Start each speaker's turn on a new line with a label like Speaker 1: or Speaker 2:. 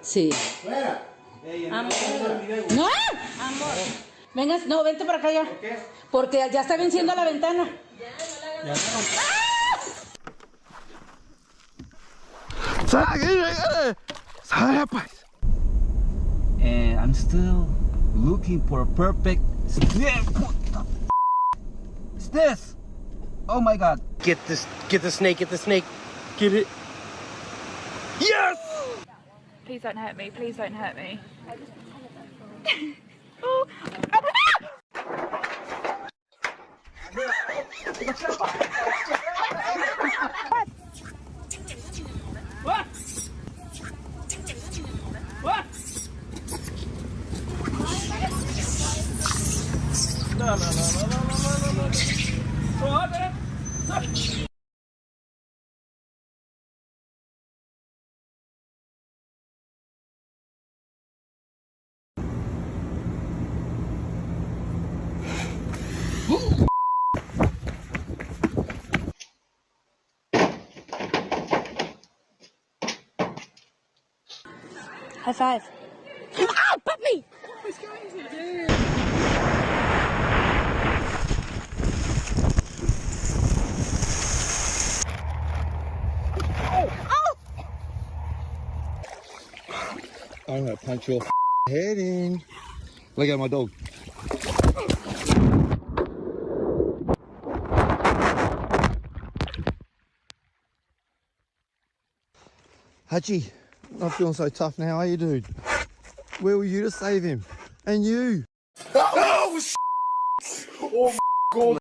Speaker 1: Sí. Amor. ¡No! Amor. Venga, no, vente para acá ya. ¿Por qué? Porque ya está venciendo la ventana.
Speaker 2: And I'm still looking for a perfect snake. What the is this? Oh my god.
Speaker 3: Get the snake, get the snake. Get it. Yes!
Speaker 4: Please don't hurt me, please don't hurt me. Oh.
Speaker 2: What? What? No. What?
Speaker 4: High five.
Speaker 1: ¡Ah, papi!
Speaker 4: What's going to do?
Speaker 5: I'm gonna punch your head in. Look at my dog. Hachi, not feeling so tough now, are you, dude? Where were you to save him? And you?
Speaker 3: Oh, oh, God.